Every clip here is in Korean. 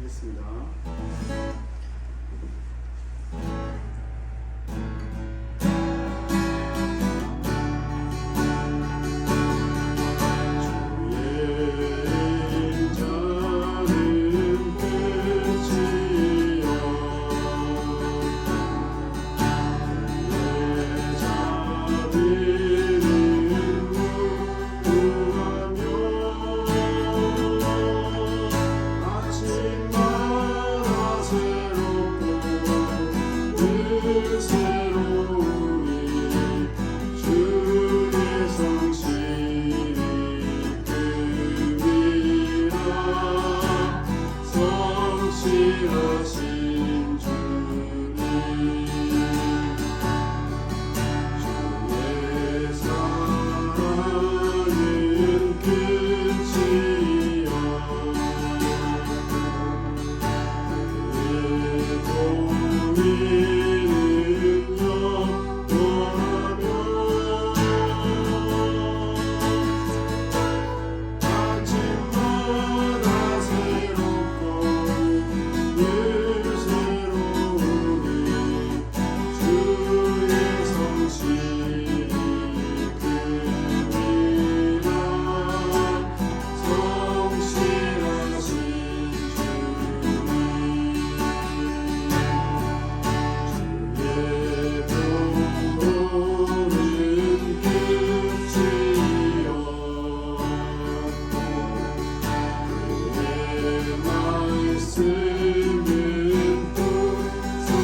하겠습니다. 성실하신 주님, 주의 사랑은 끝이 없네. 공의는 영원하며 아침마다 새롭고 늘 새로우니 주의 성실이 크니라. 성실하신 주님, 주의 보호는 끝이 없고 그의 말씀은 풍성하며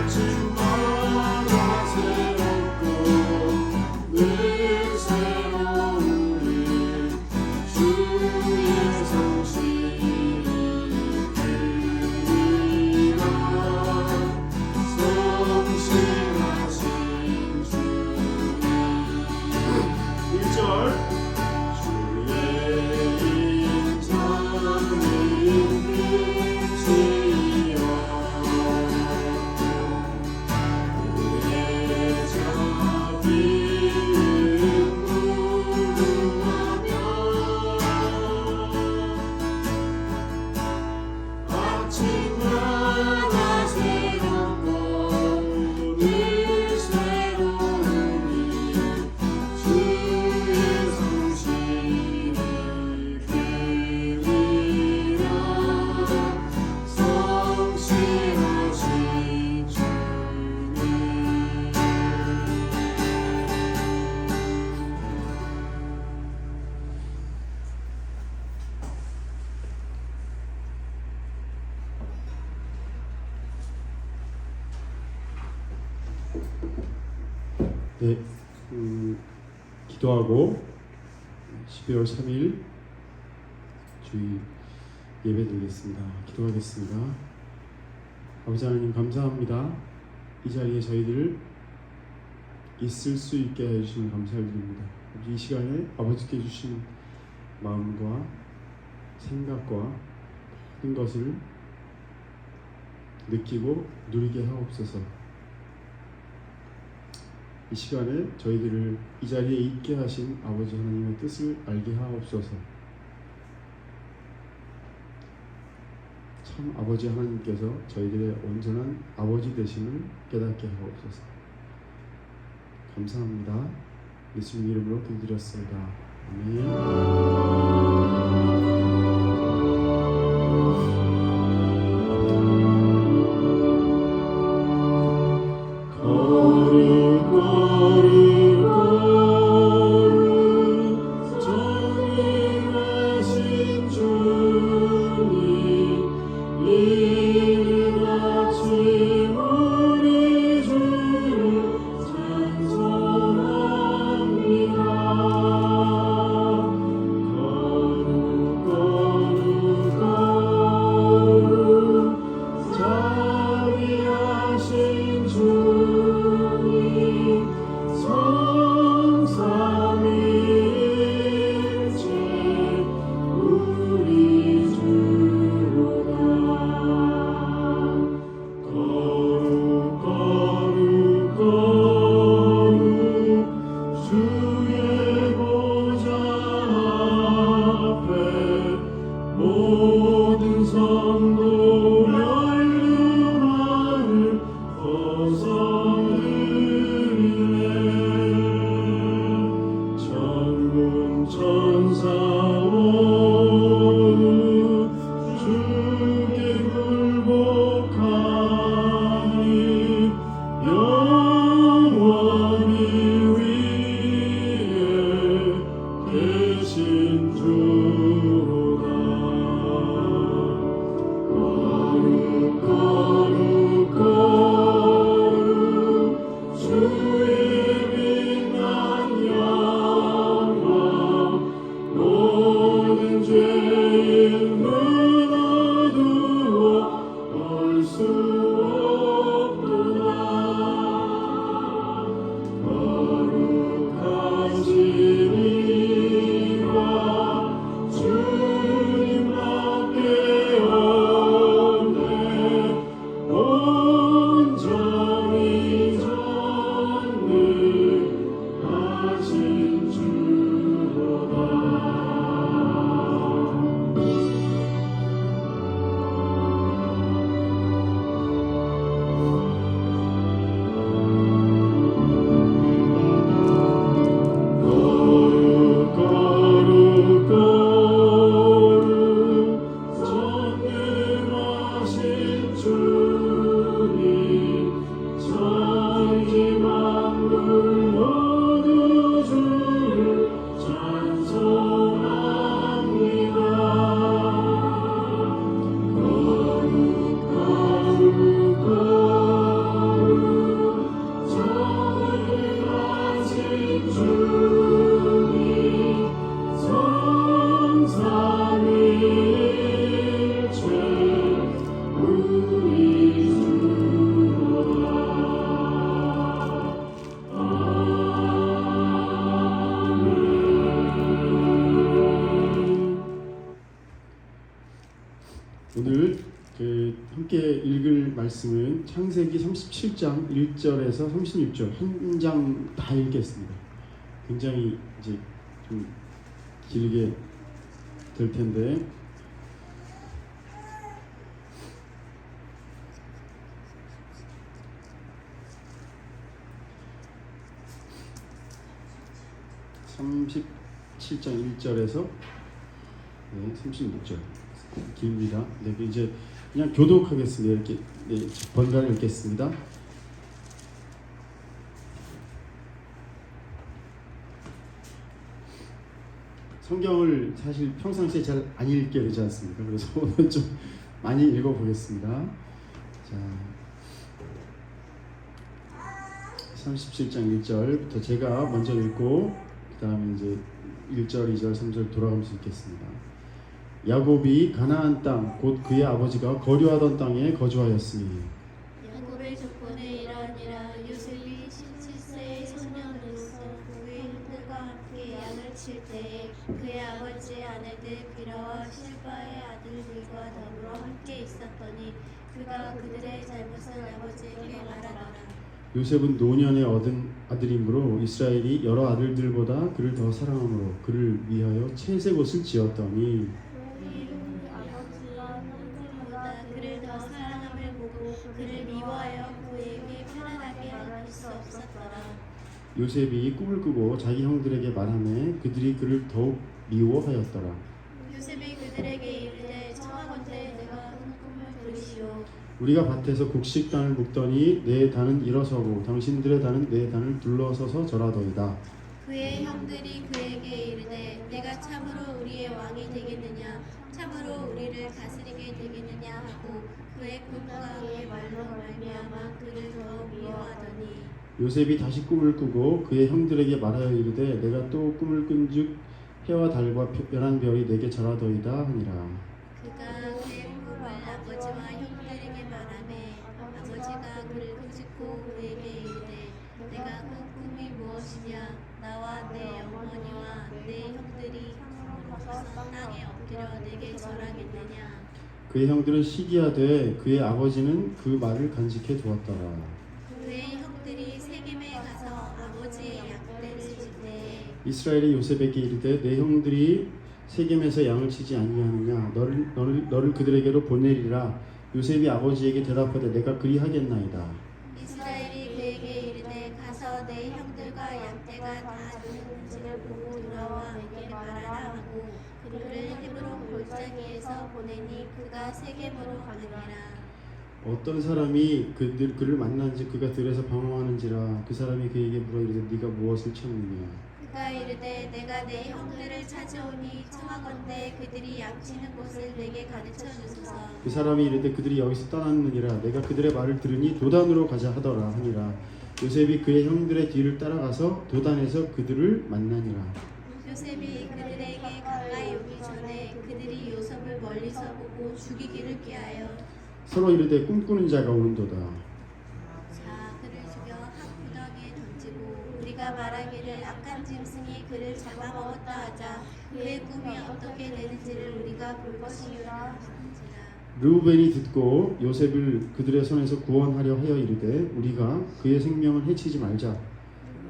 아침마다 새롭고 늘 새로우니 주의 성실이 크니라. 성실하신 주님, 1절 주의 인자는 끝이 없고 그의 자비는 무궁하며 아침마다 새롭고 늘 새로우니 주의 성실이 크니라. 성실하신 주님, 네, 기도하고 12월 3일 주일 예배 드리겠습니다. 기도하겠습니다. 아버지 하나님 감사합니다. 이 자리에 저희들을 있을 수 있게 해주시면 감사드립니다. 이 시간에 아버지께 주신 마음과 생각과 모든 것을 느끼고 누리게 하옵소서. 이 시간에 저희들을 이 자리에 있게 하신 아버지 하나님의 뜻을 알게 하옵소서. 참 아버지 하나님께서 저희들의 온전한 아버지 되심을 깨닫게 하옵소서. 감사합니다. 예수님 이름으로 기도드렸습니다. 아멘. 정의하신 주님, 이른 아침 우리 주를 찬송합니다. 모든 성도 멸류관을 벗어드리네. 천군 천사원 주께 굴복하니 영원히 위에 계신 주로다. 거룩 거룩 거룩 주의 빛난 영광 모든 죄인을 어두워 볼 수 없도다. 거룩하신 이가 주님밖에 없네. 온전히 전능하신 주로다. 거룩 거룩 거룩 전능하신 주님 천지 만물 모두 주를 찬송합니다. 거룩 거룩 거룩 전능하신 주님 성삼일체 우리 주로다. 아멘. 오늘 함께 읽을 말씀은 창세기 37장 1절에서 36절 한 장 다 읽겠습니다. 굉장히 이제 좀 길게 될 텐데 (37장 1절에서) 36절 깁니다. 네, 이제 그냥 교독하겠습니다. 이렇게 번갈아 읽겠습니다. 성경을 사실 평상시에 잘 안 읽게 되지 않습니까? 그래서 오늘 좀 많이 읽어보겠습니다. 자, 37장 1절부터 제가 먼저 읽고 그 다음에 이제 1절, 2절, 3절 돌아가면서 읽겠습니다. 야곱이 가나안 땅 곧 그의 아버지가 거류하던 땅에 거주하였으니 야곱의 조건에 이러하니라. 요셉이 17세의 소년으로서 그의 형들과 함께 양을 칠 때에 그의 아버지의 아내들 비라와 실바의 아들들과 더불어 함께 있었더니 그가 그들의 잘못을 아버지에게 말하더라. 요셉은 노년에 얻은 아들이므로 이스라엘이 여러 아들들보다 그를 더 사랑함으로 그를 위하여 채색 옷을 지었더니 아버지와 형들보다 그를 더 사랑함을 보고 그를 미워하여 그에게 편안하게 할 수 없었더라. 요셉이 꿈을 꾸고 자기 형들에게 말하매 그들이 그를 더욱 미워하였더라. 요셉이 그들에게 이르되 청하건대 내가 꿈을 들으시오. 우리가 밭에서 곡식단을 묶더니 내 단은 일어서고 당신들의 단은 내 단을 둘러서서 절하더이다. 그의 형들이 그에게 이르되 내가 참으로 우리의 왕이 되겠느냐 참으로 우리를 다스리게 되겠느냐 하고 그의 꿈과 그의 말로 말미암아 그를 더욱 미워하더니 요셉이 다시 꿈을 꾸고 그의 형들에게 말하여 이르되 내가 또 꿈을 꾼즉 해와 달과 열한 별이 내게 절하더이다 하니라. 그가 그의 꿈을 아버지와 형들에게 말하매 아버지가 그를 꾸짖고 그에게 이르되 내가 꾼 꿈이 무엇이냐 나와 내 어머니와 내 형들이 땅에 엎드려 내게 절하겠느냐. 그의 형들은 시기하되 그의 아버지는 그 말을 간직해 두었더라. 그의 형들이 세겜에 가서 아버지의 약대를 질 때에 이스라엘이 요셉에게 이르되 내 형들이 세겜에서 양을 치지 아니하느냐 너를 그들에게로 보내리라. 요셉이 아버지에게 대답하되 내가 그리하겠나이다. 이스라엘이 그에게 이르되 가서 내 형들과 양떼가 다 누는지를 보고 돌아와 내게 말하라 하고 그를 헤브론 골짜기에서 보내니 그가 세겜으로 가느니라. 어떤 사람이 그를 만난지 그가 들에서 방황하는지라. 그 사람이 그에게 물어 이르되 네가 무엇을 찾느냐. 그가 이르되 내가 내 형들을 찾아오니 청하건대 그들이 양치는 곳을 내게 가르쳐 주소서. 그 사람이 이르되 그들이 여기서 떠났느니라. 내가 그들의 말을 들으니 도단으로 가자 하더라 하니라. 요셉이 그의 형들의 뒤를 따라가서 도단에서 그들을 만나니라. 요셉이 그들에게 가까이 오기 전에 그들이 요셉을 멀리서 보고 죽이기를 꾀하여 서로 이르되 꿈꾸는 자가 오는도다. 자 그를 죽여 한 구덩이에 던지고 우리가 말하기를 악한 짐승이 그를 잡아먹었다 하자 그의 꿈이 어떻게 되는지를 우리가 볼 것이니라 하는지라. 르우벤이 듣고 요셉을 그들의 손에서 구원하려 하여 이르되 우리가 그의 생명을 해치지 말자.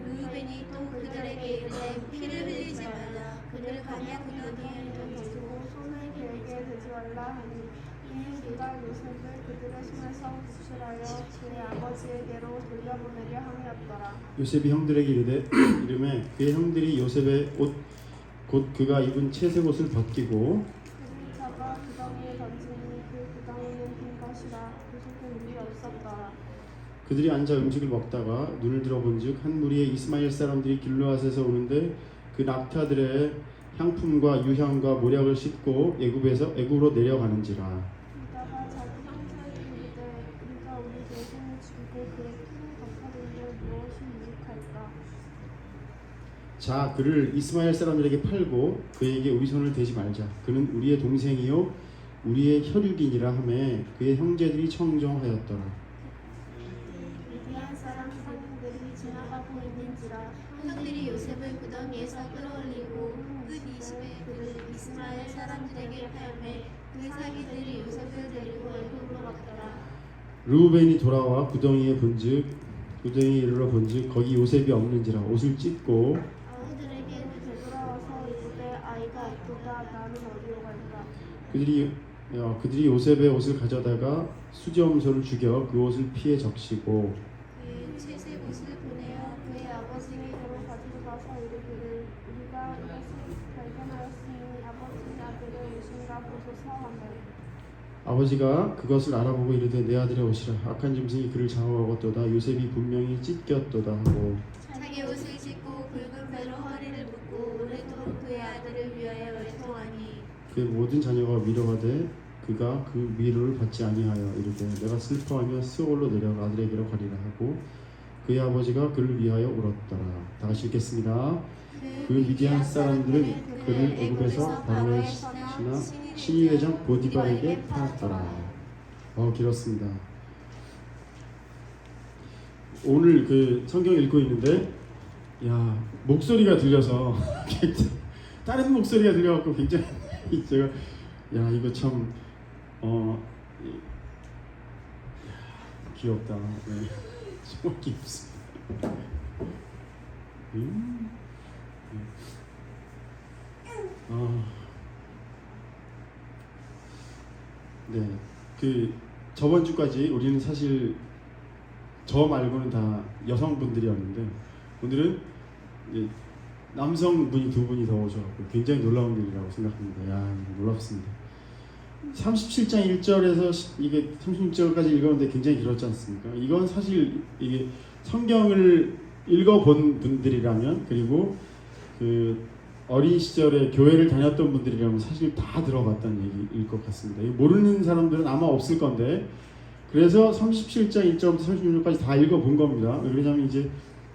루벤이 또 그들에게 이르되 피를 흘리지 말라. 그를 가냐 구덩이에 던지고 손을 그에게 대지 말라 하니 이는 그가 요셉을 그들의 손에서 구출하여 그의 아버지에게로 돌려보내려 함이었더라. 요셉이 형들에게 이르되 이름에 그의 형들이 요셉의 옷 곧 그가 입은 채색 옷을 벗기고 그를 잡아 구덩이에 던지니 그 구덩이는 빈 것이라 그 속에 물이 없었더라. 그들이 앉아 음식을 먹다가 눈을 들어본즉 한 무리의 이스마엘 사람들이 길르앗에서 오는데 그 낙타들의 향품과 유향과 모략을 싣고 애굽으로 내려가는지라. 이다가 자기 형제에게 이르되 우리가 우리 대신을 죽이고 그의 피를 덮어두는데 무엇이 유익할까? 자 그를 이스마엘 사람들에게 팔고 그에게 우리 손을 대지 말자. 그는 우리의 동생이요 우리의 혈육이니라 하매 그의 형제들이 청정하였더라. 미디안 사람 상인들이 지나가고 있는지라 형들이 요셉을 구덩이에서 끌어올리고 끝 20에 그를 이스마엘 사람들에게 팔매 그 사기들이 요셉을 데리고 애굽으로 갔더라. 르우벤이 돌아와 구덩이에 이르러 본즉 거기 요셉이 없는지라. 옷을 찢고 아우들에게 되돌아와서 이르되 아이가 없도다 나는 어디로 갈까? 그들이 요셉의 옷을 가져다가 수지엄소를 죽여 그 옷을 피에 적시고 그의 채색 옷을 보내어 그의 아버지에게로 가지고 가서 이르기를 우리가 이것을 발견하였으니 아버지 아들의 옷인가 보소서 하매 아버지가 그것을 알아보고 이르되 내 아들의 옷이라. 악한 짐승이 그를 장어하였도다. 요셉이 분명히 찢겼도다 하고 자기 옷을 찢고 굵은 배로 허리를 묶고 오래도록 그의 아들을 위하여 외통하니 그의 모든 자녀가 위로하되 그가 그 위로를 받지 아니하여 이르되 내가 슬퍼하며 스올로 내려가 아들에게로 가리라 하고 그의 아버지가 그를 위하여 울었더라. 다 같이 읽겠습니다. 그 미디안 사람들은 그를 애굽에서 바로의 신하 신위회장 보디발에게 팔았더라. 길었습니다. 오늘 그 성경 읽고 있는데 야 목소리가 들려서 굉장히 다른 목소리가 들려갖고 굉장히 제가 야 이거 참 귀엽다. 네. 정말 귀엽습니다. 네, 그 저번 주까지 우리는 사실 저 말고는 다 여성분들이었는데 오늘은 이제 남성분이 두 분이 더 오셔서 굉장히 놀라운 일이라고 생각합니다. 야, 놀랍습니다. 37장 1절에서 이게 36절까지 읽었는데 굉장히 길었지 않습니까? 이건 사실 이게 성경을 읽어본 분들이라면 그리고 그 어린 시절에 교회를 다녔던 분들이라면 사실 다 들어봤다는 얘기일 것 같습니다. 모르는 사람들은 아마 없을 건데 그래서 37장 1절부터 36절까지 다 읽어본 겁니다. 왜냐하면 이제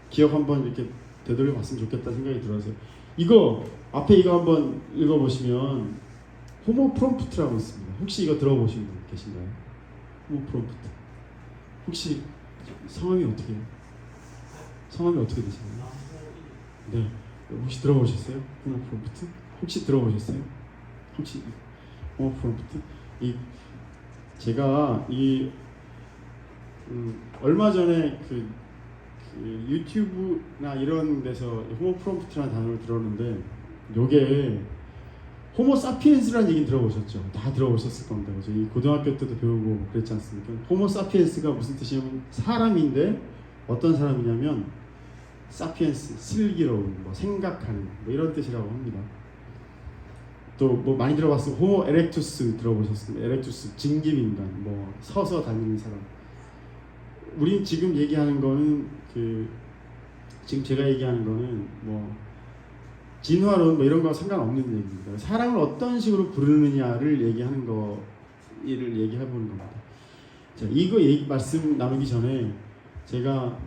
기억 한번 이렇게 되돌려 봤으면 좋겠다 생각이 들어서 이거 앞에 이거 한번 읽어보시면 호모 프롬프트라고 있습니다. 혹시 이거 들어보신 분 계신가요? 호모 프롬프트. 혹시 성함이 어떻게 되시나요? 네. 혹시 들어보셨어요? 호모 프롬프트? 혹시 들어보셨어요? 혹시 호모 프롬프트? 제가 얼마 전에 그 유튜브나 이런 데서 호모 프롬프트라는 단어를 들었는데 요게 호모 사피엔스라는 얘기는 들어보셨죠? 다 들어보셨을 겁니다. 그죠? 이 고등학교 때도 배우고 그랬지 않습니까? 호모 사피엔스가 무슨 뜻이냐면 사람인데 어떤 사람이냐면 사피엔스, 슬기로운, 뭐 생각하는 뭐 이런 뜻이라고 합니다. 또 뭐 많이 들어봤어요. 호모 에렉투스 들어보셨습니까? 에렉투스, 진김인간, 뭐 서서 다니는 사람. 우린 지금 얘기하는 거는 지금 제가 얘기하는 거는 뭐 진화론 뭐 이런 거 상관없는 얘기입니다. 사람을 어떤 식으로 부르느냐를 얘기하는 거를 얘기해 보는 겁니다. 자, 이거 말씀 나누기 전에 제가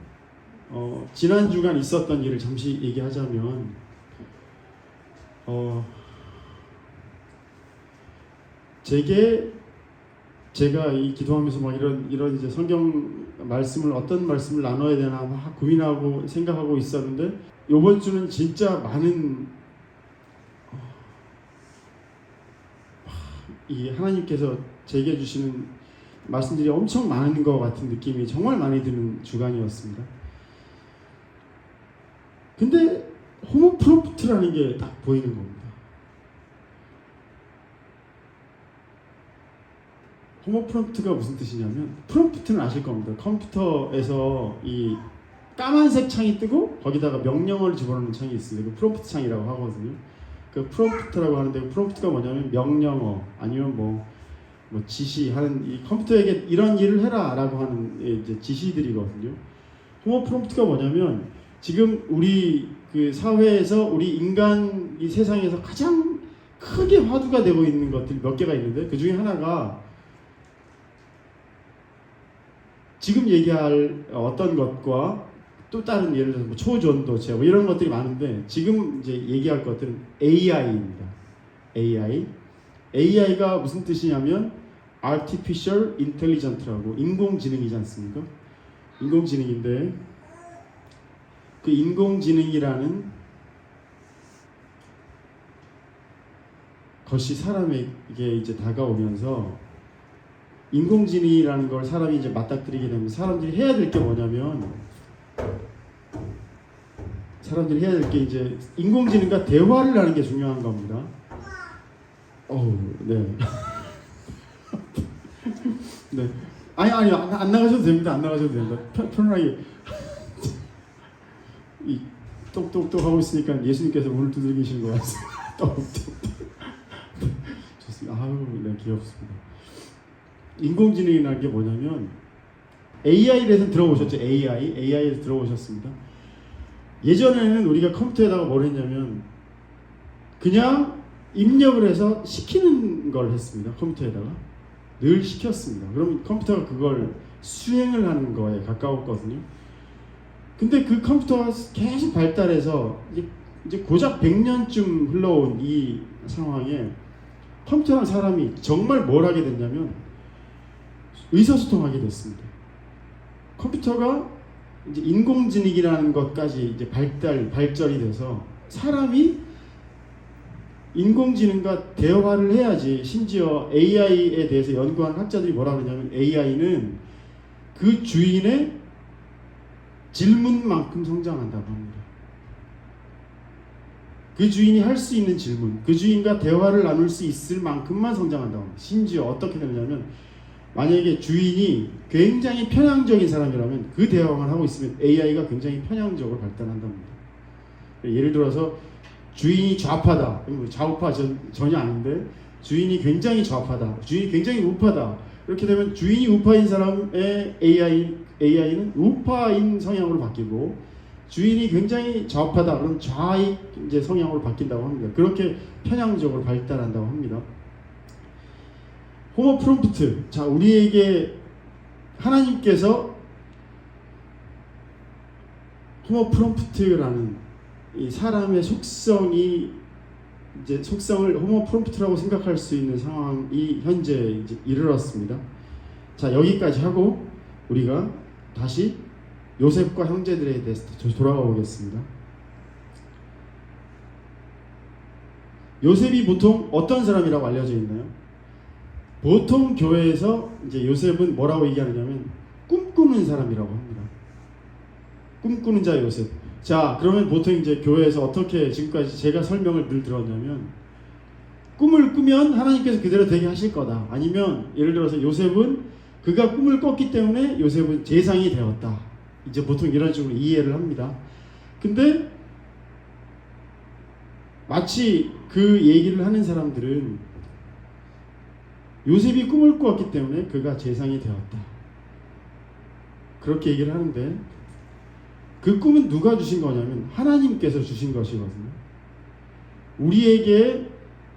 지난 주간 있었던 일을 잠시 얘기하자면 제가 이 기도하면서 막 이런 이제 성경 말씀을 어떤 말씀을 나눠야 되나 막 고민하고 생각하고 있었는데 이번 주는 진짜 많은 이 하나님께서 제게 주시는 말씀들이 엄청 많은 것 같은 느낌이 정말 많이 드는 주간이었습니다. 근데 호모 프롬프트라는 게 딱 보이는 겁니다. 호모 프롬프트가 무슨 뜻이냐면 프롬프트는 아실 겁니다. 컴퓨터에서 이 까만색 창이 뜨고 거기다가 명령어를 집어넣는 창이 있습니다. 그 프롬프트 창이라고 하거든요. 그 프롬프트라고 하는데 그 프롬프트가 뭐냐면 명령어 아니면 뭐 지시하는 이 컴퓨터에게 이런 일을 해라라고 하는 이제 지시들이거든요. 호모 프롬프트가 뭐냐면 지금 우리 그 사회에서 우리 인간 이 세상에서 가장 크게 화두가 되고 있는 것들이 몇 개가 있는데 그 중에 하나가 지금 얘기할 어떤 것과 또 다른 예를 들어서 뭐 초전도체 뭐 이런 것들이 많은데 지금 이제 얘기할 것들은 AI입니다. AI가 무슨 뜻이냐면 Artificial Intelligence라고 인공지능이지 않습니까? 인공지능인데 그 인공지능이라는 것이 사람에게 이제 다가오면서 인공지능이라는 걸 사람이 이제 맞닥뜨리게 되면 사람들이 해야 될 게 뭐냐면 사람들이 해야 될 게 이제 인공지능과 대화를 하는 게 중요한 겁니다. 네. 네. 아니 안 나가셔도 됩니다. 안 나가셔도 됩니다. 편안하게 이 똑똑똑 하고 있으니까 예수님께서 문을 두드리시는 것 같습니다. 똑똑똑. 좋습니다. 네, 귀엽습니다. 인공지능이라는 게 뭐냐면 AI에 대해서 들어보셨죠? AI에 대해서 들어보셨습니다. 예전에는 우리가 컴퓨터에다가 뭘 했냐면 그냥 입력을 해서 시키는 걸 했습니다. 컴퓨터에다가 늘 시켰습니다. 그럼 컴퓨터가 그걸 수행을 하는 거에 가까웠거든요. 근데 그 컴퓨터가 계속 발달해서 이제 고작 100년쯤 흘러온 이 상황에 컴퓨터랑 사람이 정말 뭘 하게 됐냐면 의사소통하게 됐습니다. 컴퓨터가 이제 인공지능이라는 것까지 이제 발전이 돼서 사람이 인공지능과 대화를 해야지. 심지어 AI에 대해서 연구하는 학자들이 뭐라 그러냐면 AI는 그 주인의 질문만큼 성장한다고 합니다. 그 주인이 할 수 있는 질문, 그 주인과 대화를 나눌 수 있을 만큼만 성장한다고 합니다. 심지어 어떻게 되냐면 만약에 주인이 굉장히 편향적인 사람이라면 그 대화만 하고 있으면 AI가 굉장히 편향적으로 발달한답니다. 예를 들어서 주인이 좌파다, 좌우파 전혀 아닌데 주인이 굉장히 좌파다, 주인이 굉장히 우파다. 이렇게 되면 주인이 우파인 사람의 AI는 우파인 성향으로 바뀌고 주인이 굉장히 좌파다, 그럼 좌익 이제 성향으로 바뀐다고 합니다. 그렇게 편향적으로 발달한다고 합니다. 호모 프롬프트. 자, 우리에게 하나님께서 호모 프롬프트라는 이 사람의 속성을 호모 프롬프트라고 생각할 수 있는 상황이 현재 이제 이르렀습니다. 자, 여기까지 하고 우리가 다시 요셉과 형제들에 대해서 돌아가 보겠습니다. 요셉이 보통 어떤 사람이라고 알려져 있나요? 보통 교회에서 이제 요셉은 뭐라고 얘기하느냐면 꿈꾸는 사람이라고 합니다. 꿈꾸는 자 요셉. 자, 그러면 보통 이제 교회에서 어떻게 지금까지 제가 설명을 늘 들었냐면 꿈을 꾸면 하나님께서 그대로 되게 하실 거다. 아니면 예를 들어서 요셉은 그가 꿈을 꿨기 때문에 요셉은 재상이 되었다. 이제 보통 이런 식으로 이해를 합니다. 근데 마치 그 얘기를 하는 사람들은 요셉이 꿈을 꾸었기 때문에 그가 재상이 되었다. 그렇게 얘기를 하는데 그 꿈은 누가 주신 거냐면 하나님께서 주신 것이거든요. 우리에게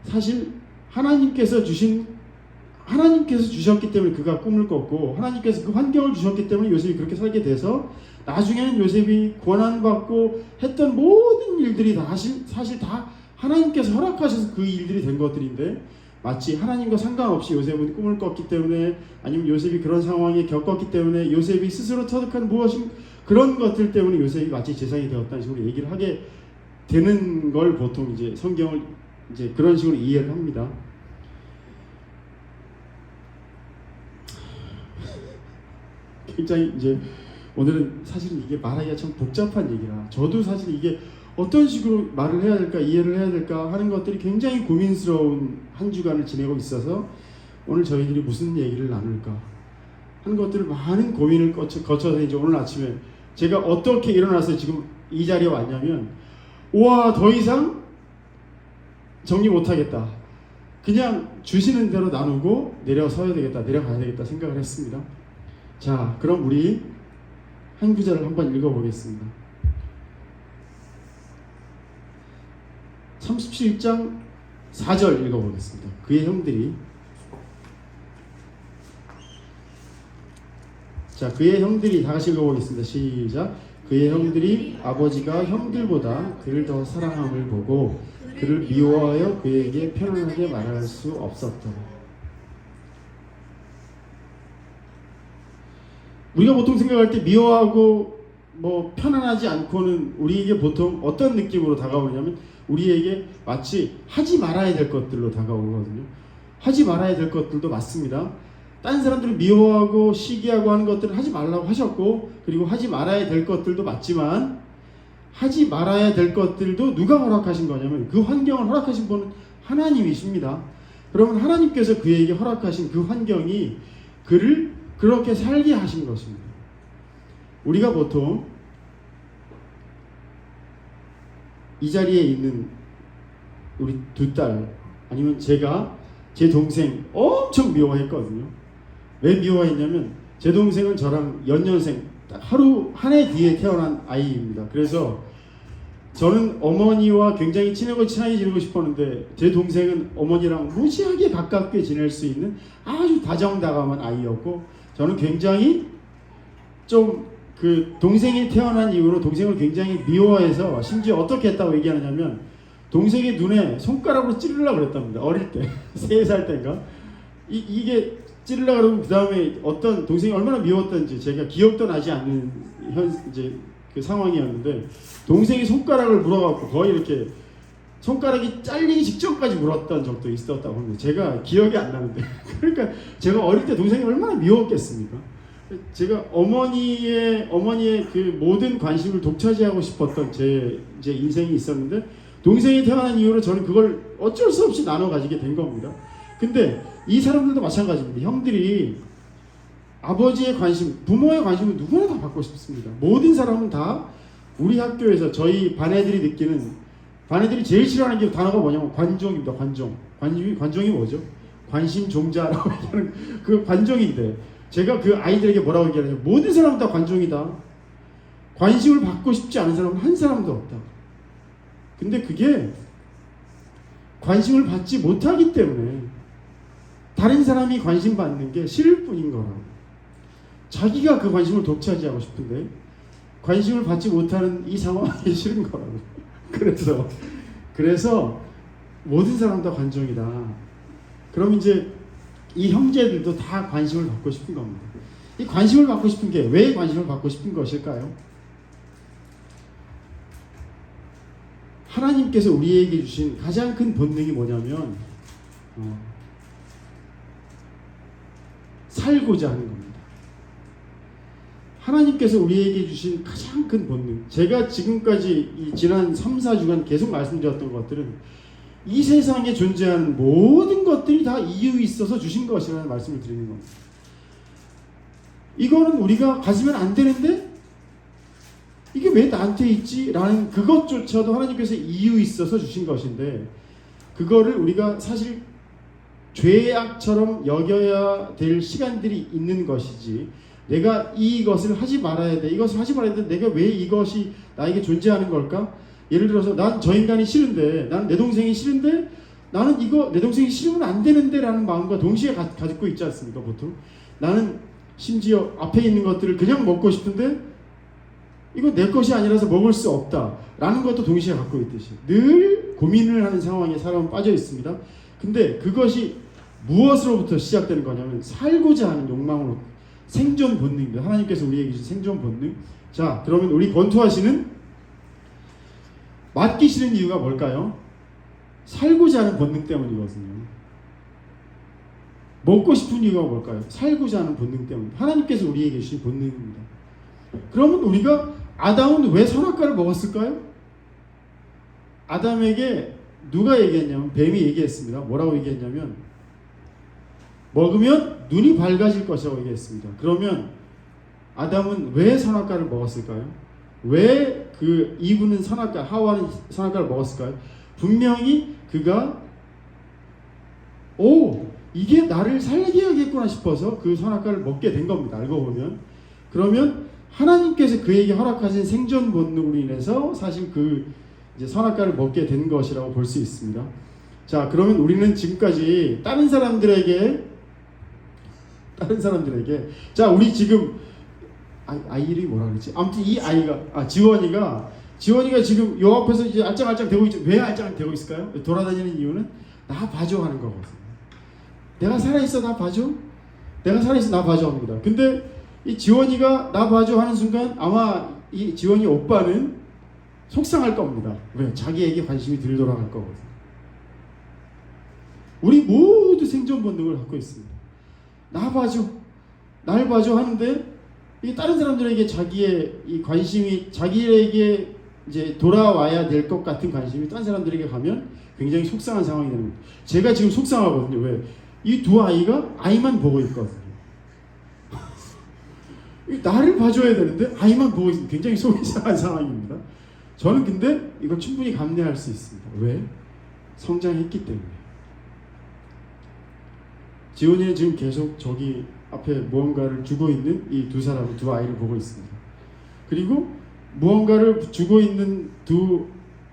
사실 하나님께서 주셨기 때문에 그가 꿈을 꿨고 하나님께서 그 환경을 주셨기 때문에 요셉이 그렇게 살게 돼서 나중에는 요셉이 고난받고 했던 모든 일들이 다 사실 다 하나님께서 허락하셔서 그 일들이 된 것들인데 마치 하나님과 상관없이 요셉은 꿈을 꿨기 때문에 아니면 요셉이 그런 상황에 겪었기 때문에 요셉이 스스로 터득한 무엇인 그런 것들 때문에 요셉이 마치 재상이 되었다는 식으로 얘기를 하게 되는 걸 보통 이제 성경을 이제 그런 식으로 이해를 합니다. 굉장히 이제 오늘은 사실 이게 말하기가 참 복잡한 얘기라 저도 사실 이게 어떤 식으로 말을 해야 될까 이해를 해야 될까 하는 것들이 굉장히 고민스러운 한 주간을 지내고 있어서 오늘 저희들이 무슨 얘기를 나눌까 하는 것들을 많은 고민을 거쳐서 이제 오늘 아침에 제가 어떻게 일어나서 지금 이 자리에 왔냐면 와 더 이상 정리 못하겠다. 그냥 주시는 대로 나누고 내려가야 되겠다 생각을 했습니다. 자, 그럼 우리 한 구절을 한번 읽어보겠습니다. 37장 4절 읽어보겠습니다. 그의 형들이 다 같이 읽어보겠습니다. 시작. 그의 형들이 아버지가 형들보다 그를 더 사랑함을 보고 그를 미워하여 그에게 편안하게 말할 수 없었다. 우리가 보통 생각할 때 미워하고 뭐 편안하지 않고는 우리에게 보통 어떤 느낌으로 다가오냐면 우리에게 마치 하지 말아야 될 것들로 다가오거든요. 하지 말아야 될 것들도 맞습니다. 다른 사람들은 미워하고 시기하고 하는 것들을 하지 말라고 하셨고 그리고 하지 말아야 될 것들도 맞지만 하지 말아야 될 것들도 누가 허락하신 거냐면 그 환경을 허락하신 분은 하나님이십니다. 그러면 하나님께서 그에게 허락하신 그 환경이 그를 그렇게 살게 하신 것입니다. 우리가 보통 이 자리에 있는 우리 두 딸 아니면 제가 제 동생 엄청 미워했거든요. 왜 미워했냐면 제 동생은 저랑 연년생 하루 한 해 뒤에 태어난 아이입니다. 그래서 저는 어머니와 굉장히 친하게 지내고 싶었는데 제 동생은 어머니랑 무지하게 가깝게 지낼 수 있는 아주 다정다감한 아이였고 저는 굉장히 좀 그 동생이 태어난 이후로 동생을 굉장히 미워해서 심지어 어떻게 했다고 얘기하냐면 동생의 눈에 손가락으로 찌르려고 그랬답니다. 어릴 때 3살 때인가 이게 찌르려고 그러고 그 다음에 어떤 동생이 얼마나 미웠던지 제가 기억도 나지 않는 이제 그 상황이었는데 동생이 손가락을 물어갖고 거의 이렇게 손가락이 잘리기 직전까지 물었던 적도 있었다고 합니다. 제가 기억이 안 나는데 그러니까 제가 어릴 때 동생이 얼마나 미웠겠습니까? 제가 어머니의 그 모든 관심을 독차지하고 싶었던 제 인생이 있었는데 동생이 태어난 이후로 저는 그걸 어쩔 수 없이 나눠 가지게 된 겁니다. 근데 이 사람들도 마찬가지입니다. 형들이 아버지의 관심, 부모의 관심을 누구나 다 받고 싶습니다. 모든 사람은 다 우리 학교에서 저희 반 애들이 느끼는 반 애들이 제일 싫어하는 게 단어가 뭐냐면 관종입니다. 관종이 뭐죠? 관심 종자라고 얘기하는 그 관종인데 제가 그 아이들에게 뭐라고 얘기하냐면 모든 사람은 다 관종이다. 관심을 받고 싶지 않은 사람은 한 사람도 없다. 근데 그게 관심을 받지 못하기 때문에 다른 사람이 관심 받는 게 싫을 뿐인 거라고. 자기가 그 관심을 독차지하고 싶은데 관심을 받지 못하는 이 상황이 싫은 거라고. 그래서 모든 사람 다 관종이다. 그럼 이제 이 형제들도 다 관심을 받고 싶은 겁니다. 이 관심을 받고 싶은 게 왜 관심을 받고 싶은 것일까요? 하나님께서 우리에게 주신 가장 큰 본능이 뭐냐면 살고자 하는 겁니다. 하나님께서 우리에게 주신 가장 큰 본능, 제가 지금까지 이 지난 3, 4주간 계속 말씀드렸던 것들은 이 세상에 존재하는 모든 것들이 다 이유 있어서 주신 것이라는 말씀을 드리는 겁니다. 이거는 우리가 가지면 안 되는데 이게 왜 나한테 있지? 라는 그것조차도 하나님께서 이유 있어서 주신 것인데 그거를 우리가 사실 죄악처럼 여겨야 될 시간들이 있는 것이지 내가 이것을 하지 말아야 돼. 이것을 하지 말아야 돼. 내가 왜 이것이 나에게 존재하는 걸까? 예를 들어서 난 저 인간이 싫은데 나는 내 동생이 싫은데 나는 이거 내 동생이 싫으면 안 되는데 라는 마음과 동시에 가지고 있지 않습니까? 보통 나는 심지어 앞에 있는 것들을 그냥 먹고 싶은데 이거 내 것이 아니라서 먹을 수 없다 라는 것도 동시에 갖고 있듯이 늘 고민을 하는 상황에 사람은 빠져 있습니다. 근데 그것이 무엇으로부터 시작되는 거냐면 살고자 하는 욕망으로 생존 본능입니다. 하나님께서 우리에게 주신 생존 본능. 자, 그러면 우리 권투하시는 맞기 싫은 이유가 뭘까요? 살고자 하는 본능 때문이거든요. 먹고 싶은 이유가 뭘까요? 살고자 하는 본능 때문입니다. 하나님께서 우리에게 주신 본능입니다. 그러면 우리가 아담은 왜 선악과를 먹었을까요? 아담에게 누가 얘기했냐면 뱀이 얘기했습니다. 뭐라고 얘기했냐면 먹으면 눈이 밝아질 것이라고 얘기했습니다. 그러면 아담은 왜 선악과를 먹었을까요? 왜 그 이브는 선악과, 하와는 선악과를 먹었을까요? 분명히 그가 이게 나를 살게 하겠구나 싶어서 그 선악과를 먹게 된 겁니다. 알고 보면. 그러면 하나님께서 그에게 허락하신 생존 본능으로 인해서 사실 그 이제 선악과를 먹게 된 것이라고 볼 수 있습니다. 자, 그러면 우리는 지금까지 다른 사람들에게 자, 우리 지금 아이 이름이 뭐라 그러지? 아무튼 이 아이가 지원이가 지금 요 앞에서 이제 알짱알짱 되고 있죠. 왜 알짱 되고 있을까요? 돌아다니는 이유는 나 봐줘 하는 거거든요. 내가 살아있어 나 봐줘? 내가 살아있어 나 봐줘 합니다. 근데 이 지원이가 나 봐줘 하는 순간 아마 이 지원이 오빠는 속상할 겁니다. 왜? 자기에게 관심이 덜 돌아갈 거거든요. 우리 모두 생존 본능을 갖고 있습니다. 나 봐줘, 날 봐줘 하는데 이 다른 사람들에게 자기의 이 관심이 자기에게 이제 돌아와야 될 것 같은 관심이 다른 사람들에게 가면 굉장히 속상한 상황이 되는 거예요. 제가 지금 속상하거든요. 왜? 이 두 아이가 아이만 보고 있거든요. 나를 봐줘야 되는데 아이만 보고 있으면 굉장히 속이 상한 상황입니다. 저는 근데 이걸 충분히 감내할 수 있습니다. 왜? 성장했기 때문에. 지원이는 지금 계속 저기 앞에 무언가를 주고 있는 이 두 아이를 보고 있습니다. 그리고 무언가를 주고 있는 두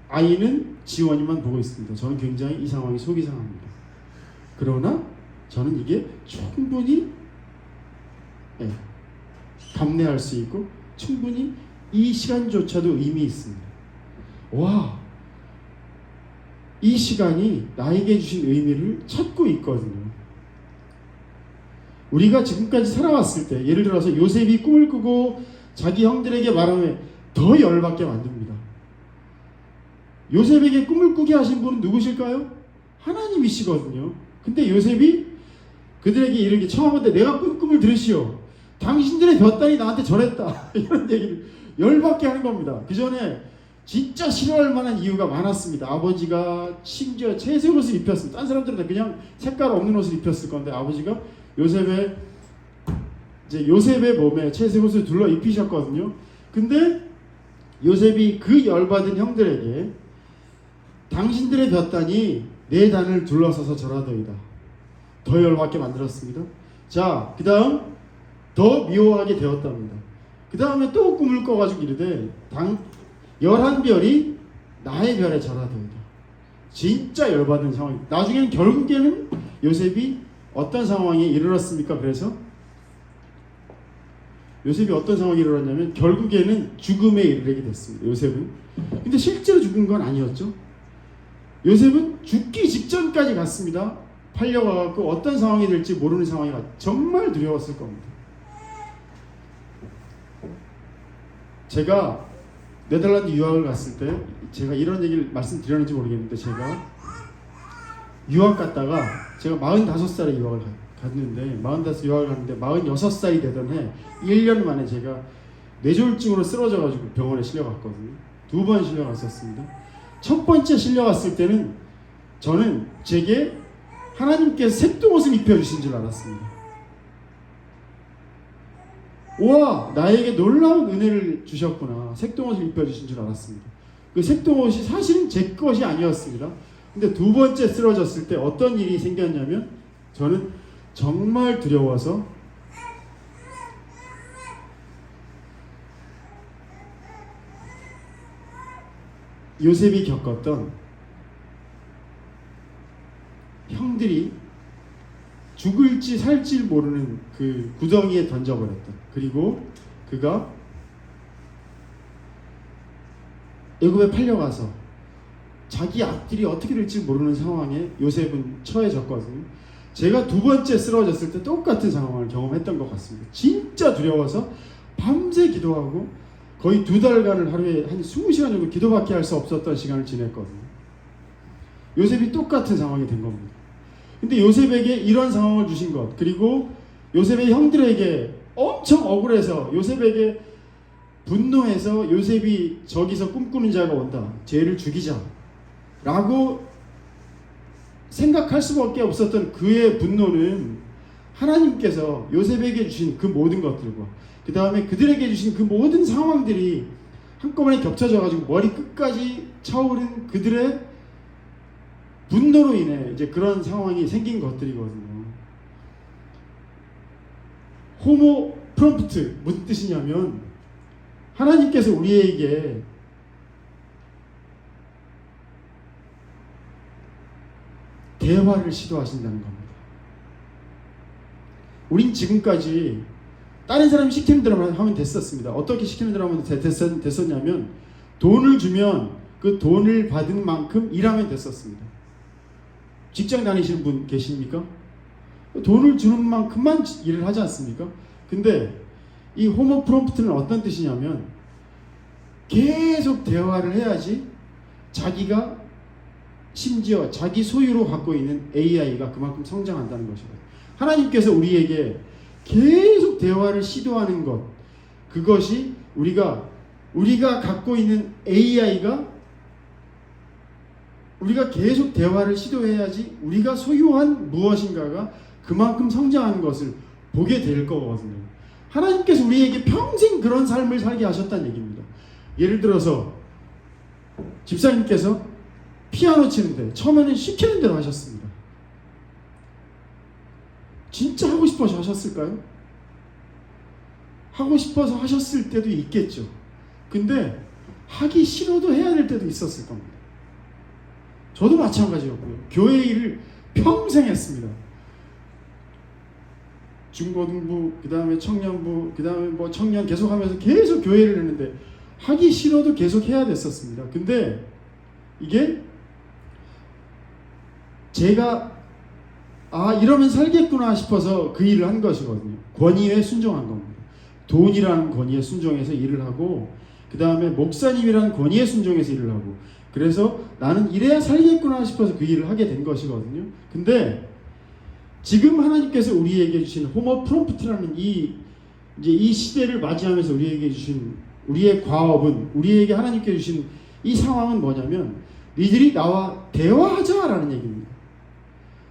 아이는 지원이만 보고 있습니다. 저는 굉장히 이 상황이 속이 상합니다. 그러나 저는 이게 충분히 감내할 수 있고 충분히 이 시간조차도 의미 있습니다. 와, 이 시간이 나에게 주신 의미를 찾고 있거든요. 우리가 지금까지 살아왔을 때 예를 들어서 요셉이 꿈을 꾸고 자기 형들에게 말하면 더 열받게 만듭니다. 요셉에게 꿈을 꾸게 하신 분은 누구실까요? 하나님이시거든요. 근데 요셉이 그들에게 이르기 청하건대 내가 꾼 꿈을 들으시오. 당신들의 볕단이 나한테 전했다. 이런 얘기를 열받게 하는 겁니다. 그 전에 진짜 싫어할 만한 이유가 많았습니다. 아버지가 심지어 채색 옷을 입혔습니다. 딴 사람들은 다 그냥 색깔 없는 옷을 입혔을 건데 아버지가 요셉의 몸에 채색 옷을 둘러 입히셨거든요. 근데 요셉이 그 열받은 형들에게 당신들의 볕단이 내 단을 둘러서서 절하더이다. 더 열받게 만들었습니다. 자, 그 다음 더 미워하게 되었답니다. 그 다음에 또 꿈을 꿔가지고 이르되 11별이 나의 별에 절하더이다. 진짜 열받은 상황이. 나중에는 결국에는 요셉이 어떤 상황에 이르렀습니까? 그래서 요셉이 어떤 상황에 이르렀냐면 결국에는 죽음에 이르게 됐습니다. 요셉은. 근데 실제로 죽은 건 아니었죠. 요셉은 죽기 직전까지 갔습니다. 팔려가고 어떤 상황이 될지 모르는 상황이 정말 두려웠을 겁니다. 제가 네덜란드 유학을 갔을 때 제가 이런 얘기를 말씀드렸는지 모르겠는데 제가 유학 갔다가 제가 45살에 유학을 갔는데 45살 유학을 갔는데 46살이 되던 해 1년 만에 제가 뇌졸중으로 쓰러져가지고 병원에 실려갔거든요. 2번 실려갔었습니다. 첫 번째 실려갔을 때는 저는 제게 하나님께서 색동옷을 입혀주신 줄 알았습니다. 우와, 나에게 놀라운 은혜를 주셨구나. 색동옷을 입혀주신 줄 알았습니다. 그 색동옷이 사실은 제 것이 아니었습니다. 근데 두 번째 쓰러졌을 때 어떤 일이 생겼냐면 저는 정말 두려워서 요셉이 겪었던 형들이 죽을지 살지 모르는 그 구덩이에 던져버렸다. 그리고 그가 애굽에 팔려가서 자기 앞길이 어떻게 될지 모르는 상황에 요셉은 처해졌거든요. 제가 두 번째 쓰러졌을 때 똑같은 상황을 경험했던 것 같습니다. 진짜 두려워서 밤새 기도하고 거의 2달간을 하루에 한 20시간 정도 기도밖에 할 수 없었던 시간을 지냈거든요. 요셉이 똑같은 상황이 된 겁니다. 근데 요셉에게 이런 상황을 주신 것, 그리고 요셉의 형들에게 엄청 억울해서 요셉에게 분노해서 요셉이 저기서 꿈꾸는 자가 온다, 쟤를 죽이자 라고 생각할 수밖에 없었던 그의 분노는 하나님께서 요셉에게 주신 그 모든 것들과 그 다음에 그들에게 주신 그 모든 상황들이 한꺼번에 겹쳐져 가지고 머리 끝까지 차오른 그들의 분노로 인해 이제 그런 상황이 생긴 것들이거든요. 호모 프롬프트, 무슨 뜻이냐면 하나님께서 우리에게 대화를 시도하신다는 겁니다. 우린 지금까지 다른 사람이 시키는 대로 하면 됐었습니다. 어떻게 시키는 대로 하면 됐었냐면 돈을 주면 그 돈을 받은 만큼 일하면 됐었습니다. 직장 다니시는 분 계십니까? 돈을 주는 만큼만 일을 하지 않습니까? 근데 이 호모 프롬프트는 어떤 뜻이냐면 계속 대화를 해야지 자기가 심지어 자기 소유로 갖고 있는 AI가 그만큼 성장한다는 것이거든요. 하나님께서 우리에게 계속 대화를 시도하는 것, 그것이 우리가 갖고 있는 AI가 우리가 계속 대화를 시도해야지 우리가 소유한 무엇인가가 그만큼 성장하는 것을 보게 될 거거든요. 하나님께서 우리에게 평생 그런 삶을 살게 하셨다는 얘기입니다. 예를 들어서 집사님께서 피아노 치는데 처음에는 시키는 대로 하셨습니다. 진짜 하고 싶어서 하셨을까요? 하고 싶어서 하셨을 때도 있겠죠. 근데 하기 싫어도 해야 될 때도 있었을 겁니다. 저도 마찬가지였고요. 교회 일을 평생 했습니다. 중고등부, 그 다음에 청년부, 그 다음에 뭐 청년 계속 하면서 계속 교회를 했는데 하기 싫어도 계속 해야 됐었습니다. 근데 이게 제가 이러면 살겠구나 싶어서 그 일을 한 것이거든요. 권위에 순종한 겁니다. 돈이라는 권위에 순종해서 일을 하고 그 다음에 목사님이라는 권위에 순종해서 일을 하고 그래서 나는 이래야 살겠구나 싶어서 그 일을 하게 된 것이거든요. 근데 지금 하나님께서 우리에게 주신 호모 프롬프트라는 이 시대를 맞이하면서 우리에게 주신 우리의 과업은 우리에게 하나님께 주신 이 상황은 뭐냐면 니들이 나와 대화하자라는 얘기입니다.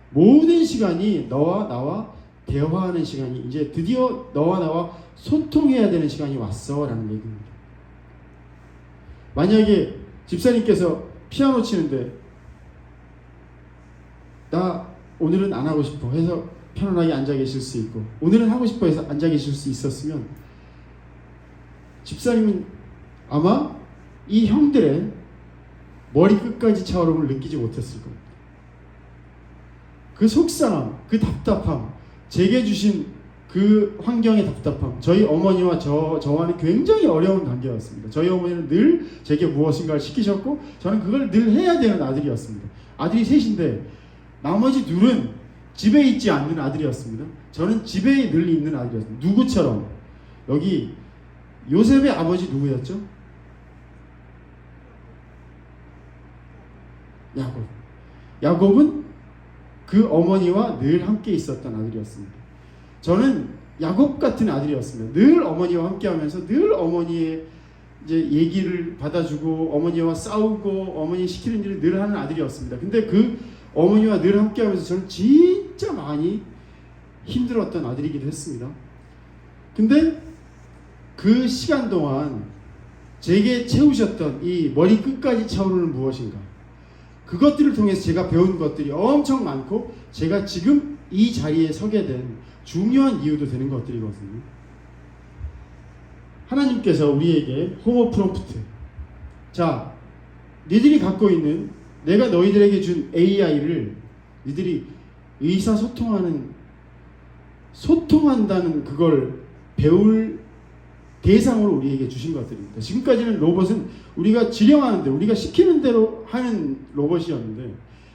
모든 시간이 너와 나와 대화하는 시간이 이제 드디어 너와 나와 소통해야 되는 시간이 왔어라는 얘기입니다. 만약에 집사님께서 피아노 치는데 나 오늘은 안 하고 싶어 해서 편안하게 앉아 계실 수 있고 오늘은 하고 싶어 해서 앉아 계실 수 있었으면 집사님은 아마 이 형들의 머리 끝까지 차오름을 느끼지 못했을 겁니다. 그 속상함, 그 답답함, 제게 주신 그 환경의 답답함, 저희 어머니와 저와는 굉장히 어려운 관계였습니다. 저희 어머니는 늘 제게 무엇인가를 시키셨고 저는 그걸 늘 해야 되는 아들이었습니다. 아들이 셋인데 나머지 둘은 집에 있지 않는 아들이었습니다. 저는 집에 늘 있는 아들이었습니다. 누구처럼? 여기 요셉의 아버지 누구였죠? 야곱. 야곱은 그 어머니와 늘 함께 있었던 아들이었습니다. 저는 야곱 같은 아들이었습니다. 늘 어머니와 함께하면서 늘 어머니의 이제 얘기를 받아주고 어머니와 싸우고 어머니 시키는 일을 늘 하는 아들이었습니다. 근데 그 어머니와 늘 함께하면서 저는 진짜 많이 힘들었던 아들이기도 했습니다. 근데 그 시간 동안 제게 채우셨던 이 머리 끝까지 차오르는 무엇인가, 그것들을 통해서 제가 배운 것들이 엄청 많고 제가 지금 이 자리에 서게 된 중요한 이유도 되는 것들이거든요. 하나님께서 우리에게 호모 프롬프트, 자, 니들이 갖고 있는, 내가 너희들에게 준 AI를 니들이 소통한다는 그걸 배울 대상으로 우리에게 주신 것들입니다. 지금까지는 로봇은 우리가 지령하는데, 우리가 시키는 대로 하는 로봇이었는데,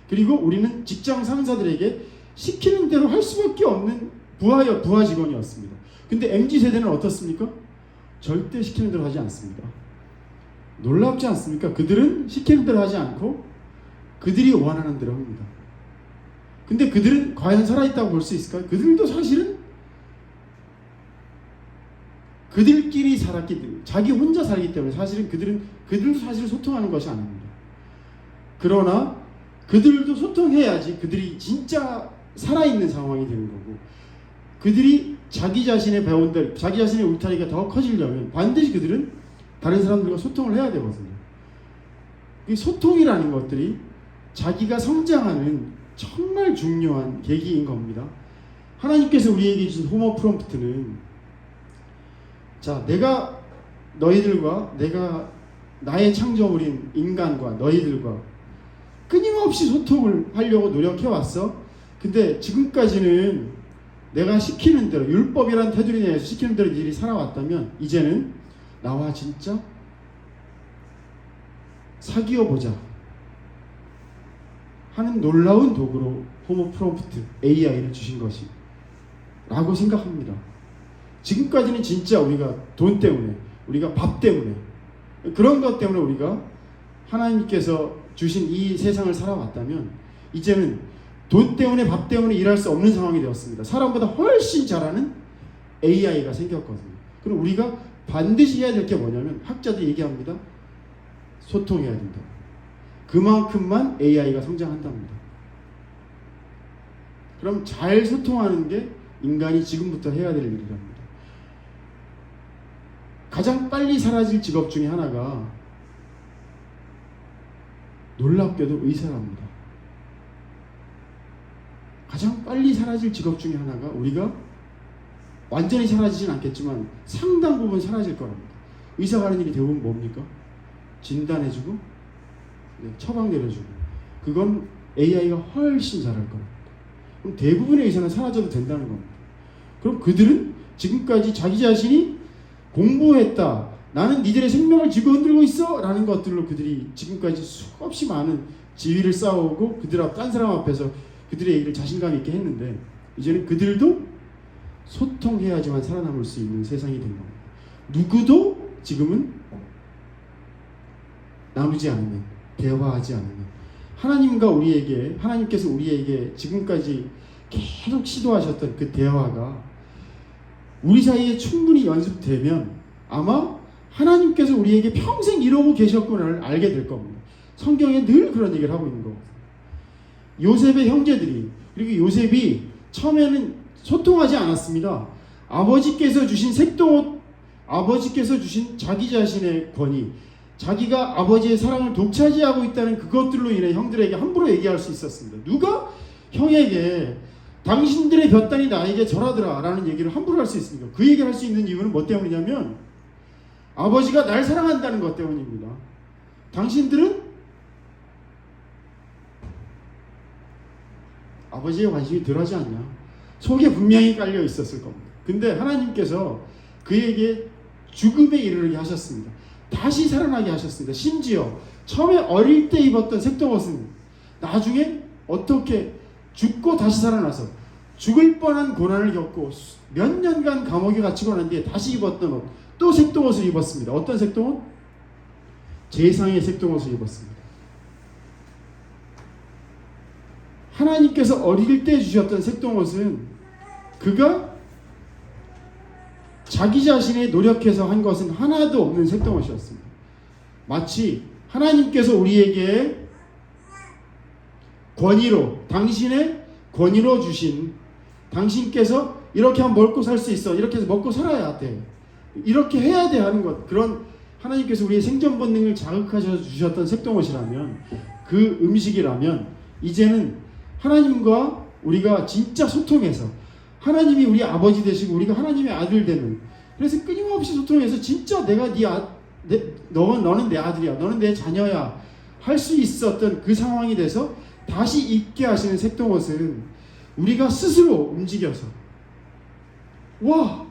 그리고 우리는 직장 상사들에게 시키는 대로 할 수밖에 없는 부하 직원이었습니다. 근데 MZ세대는 어떻습니까? 절대 시키는 대로 하지 않습니다. 놀랍지 않습니까? 그들은 시키는 대로 하지 않고 그들이 원하는 대로 합니다. 근데 그들은 과연 살아있다고 볼 수 있을까요? 그들도 사실은 그들끼리 살았기 때문에, 자기 혼자 살기 때문에 사실은 그들도 사실 소통하는 것이 아닙니다. 그러나 그들도 소통해야지 그들이 진짜 살아있는 상황이 되는 거고, 그들이 자기 자신의 배운 대로, 자기 자신의 울타리가 더 커지려면 반드시 그들은 다른 사람들과 소통을 해야 되거든요. 이 소통이라는 것들이 자기가 성장하는 정말 중요한 계기인 겁니다. 하나님께서 우리에게 주신 호모 프롬프트는, 자, 내가 너희들과, 내가 나의 창조물인 인간과 너희들과 끊임없이 소통을 하려고 노력해 왔어. 근데 지금까지는 내가 시키는 대로, 율법이란 테두리 내에서 시키는 대로 일이 살아왔다면, 이제는 나와 진짜 사귀어 보자 하는 놀라운 도구로 호모 프롬프트 AI를 주신 것이 라고 생각합니다. 지금까지는 진짜 우리가 돈 때문에, 우리가 밥 때문에, 그런 것 때문에 우리가 하나님께서 주신 이 세상을 살아왔다면, 이제는 돈 때문에, 밥 때문에 일할 수 없는 상황이 되었습니다. 사람보다 훨씬 잘하는 AI가 생겼거든요. 그럼 우리가 반드시 해야 될 게 뭐냐면, 학자들이 얘기합니다. 소통해야 된다. 그만큼만 AI가 성장한답니다. 그럼 잘 소통하는 게 인간이 지금부터 해야 될 일이랍니다. 가장 빨리 사라질 직업 중에 하나가 놀랍게도 의사랍니다. 가장 빨리 사라질 직업 중에 하나가, 우리가 완전히 사라지진 않겠지만 상당 부분 사라질 거랍니다. 의사가 하는 일이 대부분 뭡니까? 진단해주고, 처방 내려주고. 그건 AI가 훨씬 잘할 겁니다. 그럼 대부분의 의사는 사라져도 된다는 겁니다. 그럼 그들은 지금까지 자기 자신이 공부했다, 나는 니들의 생명을 쥐고 흔들고 있어 라는 것들로 그들이 지금까지 수없이 많은 지위를 쌓아오고, 딴 사람 앞에서 그들의 얘기를 자신감 있게 했는데, 이제는 그들도 소통해야지만 살아남을 수 있는 세상이 된 겁니다. 누구도 지금은 나누지 않으면, 대화하지 않으면, 하나님께서 우리에게 지금까지 계속 시도하셨던 그 대화가 우리 사이에 충분히 연습되면 아마 하나님께서 우리에게 평생 이러고 계셨구나를 알게 될 겁니다. 성경에 늘 그런 얘기를 하고 있는 거거든요. 요셉의 형제들이, 그리고 요셉이 처음에는 소통하지 않았습니다. 아버지께서 주신 색동옷, 아버지께서 주신 자기 자신의 권위, 자기가 아버지의 사랑을 독차지하고 있다는 그것들로 인해 형들에게 함부로 얘기할 수 있었습니다. 누가 형에게 당신들의 볕단이 나에게 절하더라 라는 얘기를 함부로 할 수 있습니까? 그 얘기를 할 수 있는 이유는 뭐 때문이냐면, 아버지가 날 사랑한다는 것 때문입니다. 당신들은 아버지의 관심이 덜하지 않냐? 속에 분명히 깔려 있었을 겁니다. 근데 하나님께서 그에게 죽음에 이르게 하셨습니다. 다시 살아나게 하셨습니다. 심지어 처음에 어릴 때 입었던 색동옷은 나중에 어떻게 죽고 다시 살아나서 죽을 뻔한 고난을 겪고 몇 년간 감옥에 갇히고 난 뒤에 다시 입었던 옷, 또 색동옷을 입었습니다. 어떤 색동옷? 제상의 색동옷을 입었습니다. 하나님께서 어릴 때 주셨던 색동옷은 그가 자기 자신이 노력해서 한 것은 하나도 없는 색동옷이었습니다. 마치 하나님께서 우리에게 권위로, 당신의 권위로 주신, 당신께서 이렇게 하면 먹고 살 수 있어, 이렇게 해서 먹고 살아야 돼, 이렇게 해야 돼 하는 것, 그런 하나님께서 우리의 생존 본능을 자극하셔서 주셨던 색동옷이라면, 그 음식이라면, 이제는 하나님과 우리가 진짜 소통해서, 하나님이 우리 아버지 되시고 우리가 하나님의 아들 되는, 그래서 끊임없이 소통해서 진짜 내가 너는 내 아들이야, 너는 내 자녀야 할 수 있었던 그 상황이 돼서 다시 입게 하시는 색동옷은 우리가 스스로 움직여서, 와,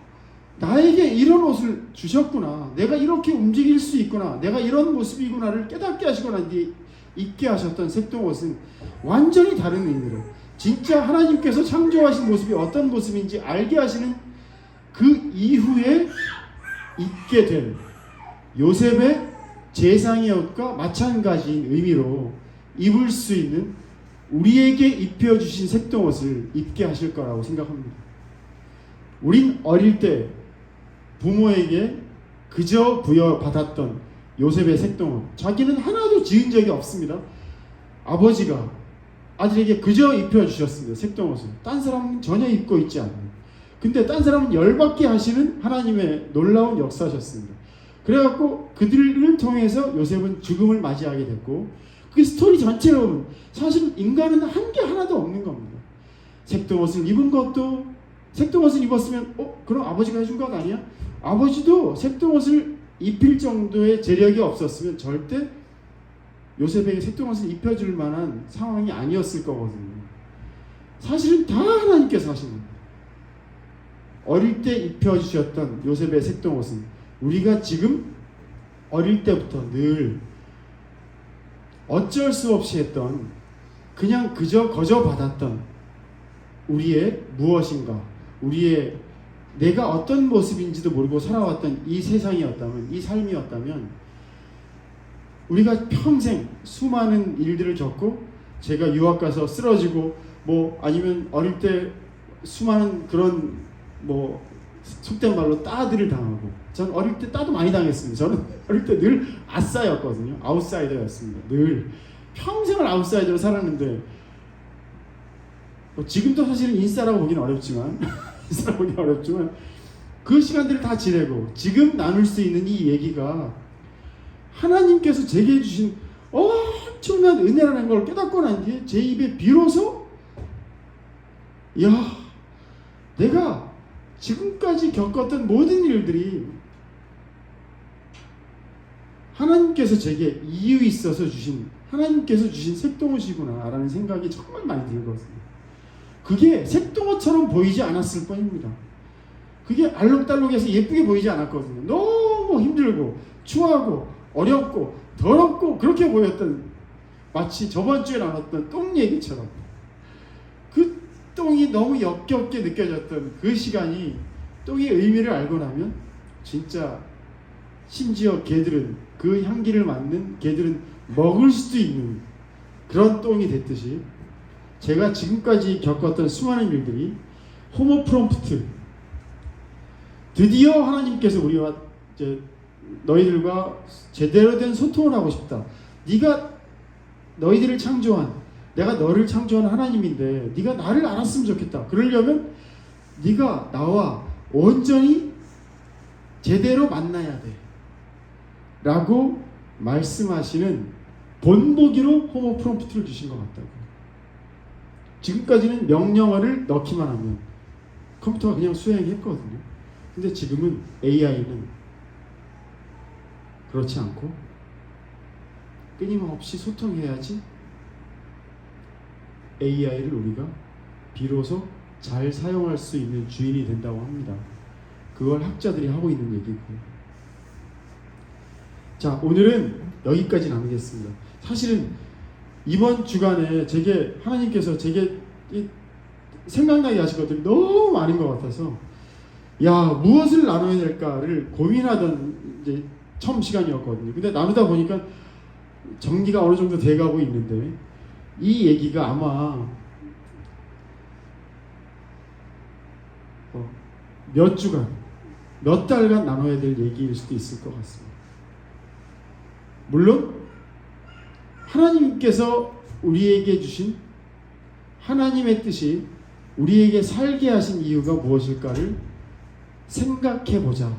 나에게 이런 옷을 주셨구나, 내가 이렇게 움직일 수 있구나, 내가 이런 모습이구나를 깨닫게 하시고 난 뒤에 입게 하셨던 색동옷은 완전히 다른 의미로, 진짜 하나님께서 창조하신 모습이 어떤 모습인지 알게 하시는 그 이후에 입게 된 요셉의 제상의 옷과 마찬가지인 의미로 입을 수 있는, 우리에게 입혀주신 색동옷을 입게 하실 거라고 생각합니다. 우린 어릴 때 부모에게 그저 부여받았던 요셉의 색동옷, 자기는 하나도 지은 적이 없습니다. 아버지가 아들에게 그저 입혀주셨습니다. 색동옷을. 딴 사람은 전혀 입고 있지 않아요. 근데 딴 사람은 열받게 하시는 하나님의 놀라운 역사셨습니다. 그래갖고 그들을 통해서 요셉은 죽음을 맞이하게 됐고, 그 스토리 전체로 보면 사실 인간은 한 게 하나도 없는 겁니다. 색동옷을 입은 것도, 색동옷을 입었으면 그럼 아버지가 해준 것 아니야? 아버지도 색동옷을 입힐 정도의 재력이 없었으면 절대 요셉에게 색동옷을 입혀줄 만한 상황이 아니었을 거거든요. 사실은 다 하나님께서 하신 겁니다. 어릴 때 입혀주셨던 요셉의 색동옷은 우리가 지금 어릴 때부터 늘 어쩔 수 없이 했던, 그냥 그저 거저 받았던 우리의 무엇인가, 우리의 내가 어떤 모습인지도 모르고 살아왔던 이 세상이었다면, 이 삶이었다면, 우리가 평생 수많은 일들을 겪고, 제가 유학 가서 쓰러지고, 아니면 어릴 때 수많은 그런 속된 말로 따들을 당하고, 전 어릴 때 따도 많이 당했습니다. 저는 어릴 때 늘 아싸였거든요. 아웃사이더였습니다. 늘 평생을 아웃사이더로 살았는데, 지금도 사실은 인싸라고 보기는 어렵지만 인싸라고 보기는 어렵지만 그 시간들을 다 지내고 지금 나눌 수 있는 이 얘기가 하나님께서 제게 주신 엄청난 은혜라는 걸 깨닫고 난 뒤에 제 입에 비로소, 야, 내가 지금까지 겪었던 모든 일들이 하나님께서 제게 이유 있어서 주신, 하나님께서 주신 색동옷이구나 라는 생각이 정말 많이 들거든요. 그게 색동옷처럼 보이지 않았을 뿐입니다. 그게 알록달록해서 예쁘게 보이지 않았거든요. 너무 힘들고 추하고 어렵고 더럽고 그렇게 보였던, 마치 저번 주에 나눴던 똥 얘기처럼 그 똥이 너무 역겹게 느껴졌던 그 시간이, 똥의 의미를 알고 나면 진짜 심지어 개들은, 그 향기를 맡는 개들은 먹을 수도 있는 그런 똥이 됐듯이, 제가 지금까지 겪었던 수많은 일들이 호모 프롬프트, 드디어 하나님께서 우리와 이제 너희들과 제대로 된 소통을 하고 싶다. 네가 너희들을 창조한, 내가 너를 창조한 하나님인데 네가 나를 알았으면 좋겠다. 그러려면 네가 나와 온전히 제대로 만나야 돼 라고 말씀하시는 본보기로 호모 프롬프트를 주신 것 같다고. 지금까지는 명령어를 넣기만 하면 컴퓨터가 그냥 수행했거든요. 근데 지금은 AI는 그렇지 않고 끊임없이 소통해야지 AI를 우리가 비로소 잘 사용할 수 있는 주인이 된다고 합니다. 그걸 학자들이 하고 있는 얘기고요. 자, 오늘은 여기까지 나누겠습니다. 사실은 이번 주간에 제게 하나님께서 제게 생각나게 하신 것들이 너무 많은 것 같아서, 무엇을 나눠야 될까를 고민하던 이제 처음 시간이었거든요. 근데 나누다 보니까 정리가 어느 정도 돼가고 있는데, 이 얘기가 아마 몇 주간, 몇 달간 나눠야 될 얘기일 수도 있을 것 같습니다. 물론 하나님께서 우리에게 주신 하나님의 뜻이 우리에게 살게 하신 이유가 무엇일까를 생각해 보자.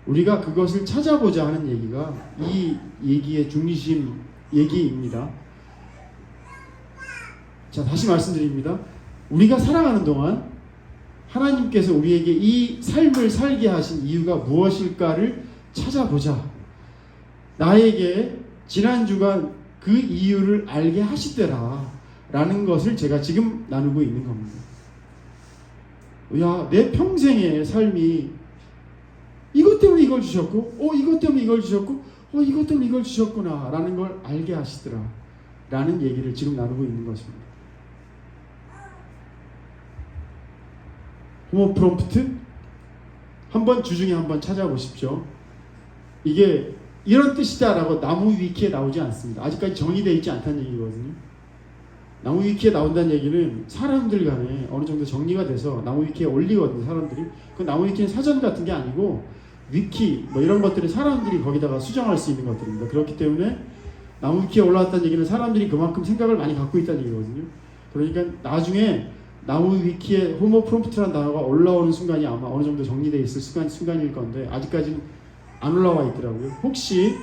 우리가 그것을 찾아보자 하는 얘기가 이 얘기의 중심 얘기입니다. 자, 다시 말씀드립니다. 우리가 살아가는 동안 하나님께서 우리에게 이 삶을 살게 하신 이유가 무엇일까를 찾아보자. 나에게 지난 주간 그 이유를 알게 하시더라 라는 것을 제가 지금 나누고 있는 겁니다. 야, 내 평생의 삶이 이것 때문에 이걸 주셨고, 이것 때문에 이걸 주셨고, 이것 때문에 이걸 주셨구나 라는 걸 알게 하시더라 라는 얘기를 지금 나누고 있는 것입니다. 호모 프롬프트 한번 주중에 한번 찾아보십시오. 이게 이런 뜻이다라고 나무 위키에 나오지 않습니다. 아직까지 정의되어 있지 않다는 얘기거든요. 나무 위키에 나온다는 얘기는 사람들 간에 어느 정도 정리가 돼서 나무 위키에 올리거든요. 사람들이. 그 나무 위키는 사전 같은 게 아니고 위키 뭐 이런 것들은 사람들이 거기다가 수정할 수 있는 것들입니다. 그렇기 때문에 나무 위키에 올라왔다는 얘기는 사람들이 그만큼 생각을 많이 갖고 있다는 얘기거든요. 그러니까 나중에 나무 위키에 호모 프롬프트라는 단어가 올라오는 순간이 아마 어느 정도 정리되어 있을 순간일 건데 아직까지는 안 올라와 있더라고요. 혹시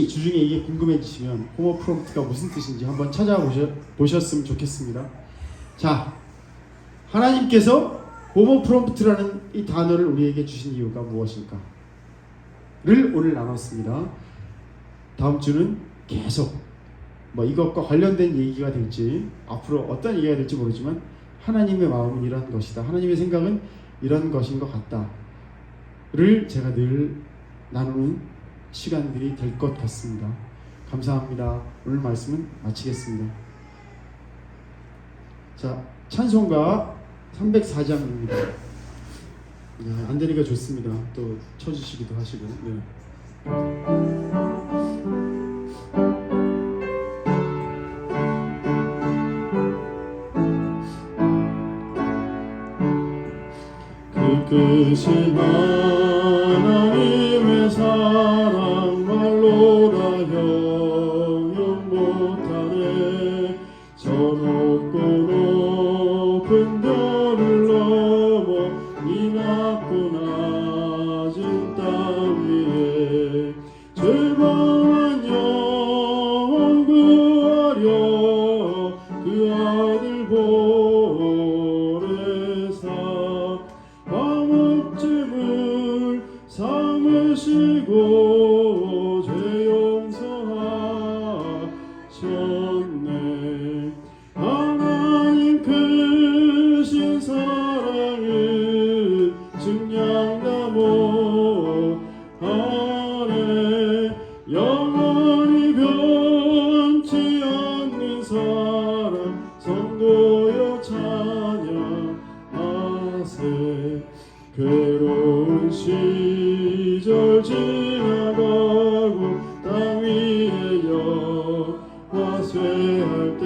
주중에 이게 궁금해지시면 호모 프롬프트가 무슨 뜻인지 한번 찾아보셨으면 좋겠습니다. 자, 하나님께서 호모 프롬프트라는 이 단어를 우리에게 주신 이유가 무엇일까를 오늘 나눴습니다. 다음 주는 계속 이것과 관련된 얘기가 될지 앞으로 어떤 얘기가 될지 모르지만 하나님의 마음은 이런 것이다. 하나님의 생각은 이런 것인 것 같다를 제가 늘 나누는 시간들이 될 것 같습니다. 감사합니다. 오늘 말씀은 마치겠습니다. 자, 찬송가 304장입니다. 안 되니까 좋습니다. 또 쳐주시기도 하시고. 네. 크신 하나님의 사랑 말로다 형용 못하네. 저 높고 높은 별을 넘어 이 낮고 낮은 땅 위에 죄범한 영혼 구하려 그 아들 보내사 화목제물 삼으시고 죄 용서하셨네. 하나님 크신 사랑은 증량나무 안에 영원히 변치 않는 사랑 성도여 찬양하세. 괴로운 시절 지나가고 땅 위에 여호와 쇠할 때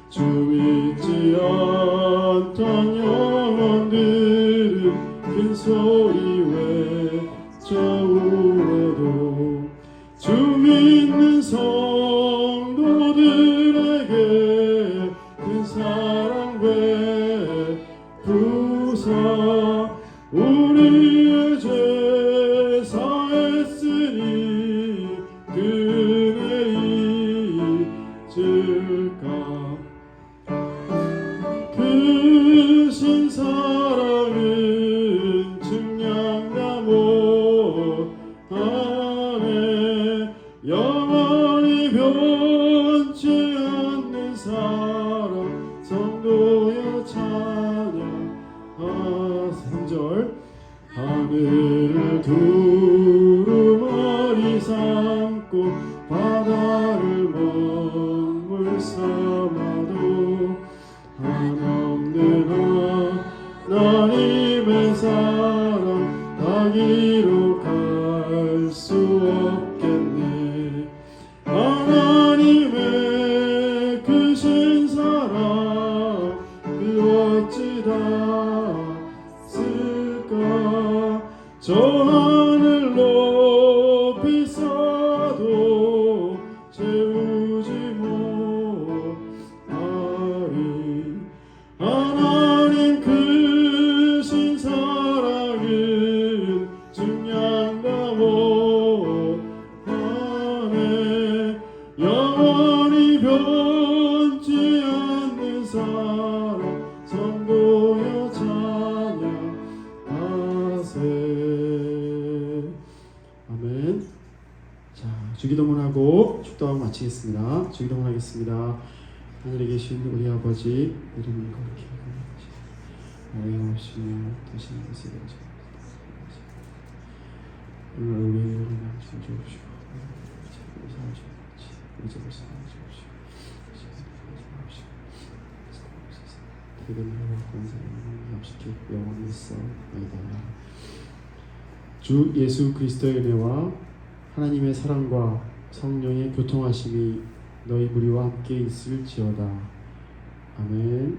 주 믿지 않던 영혼들은 큰 소리 외쳐 울어도 주 믿는 성도들에게 큰 사랑 베푸사 우리의 죄 사했으니 그 은혜 잊을까. 크신 사랑은 증량나무 안에 영원히 변치 않는 사랑 성도여 찬양. 3절 하늘을 두루마리 삼고 바다를 먹물 삼아도 한없는 하나님의 사랑 다기로 갈 수 없겠네. 하나님의 크신 사랑 그 어찌 닿을까. 저 하늘 높이 쌓아도 채우지 못 주기도문하고 축도하고 마치겠습니다. 주기도문 하겠습니다. 하늘에 계신 우리 아버지 이름을 거룩히 여기시고 나라가 오시며 뜻이 뜻이 되어지고 오늘 우리의 양식을 주옵시고 우리 잡을 사주옵시고 대변하고 권세를 합시키 영원히 있어이다. 주 예수 그리스도의 은혜와 하나님의 사랑과 성령의 교통하심이 너희 무리와 함께 있을지어다. 아멘.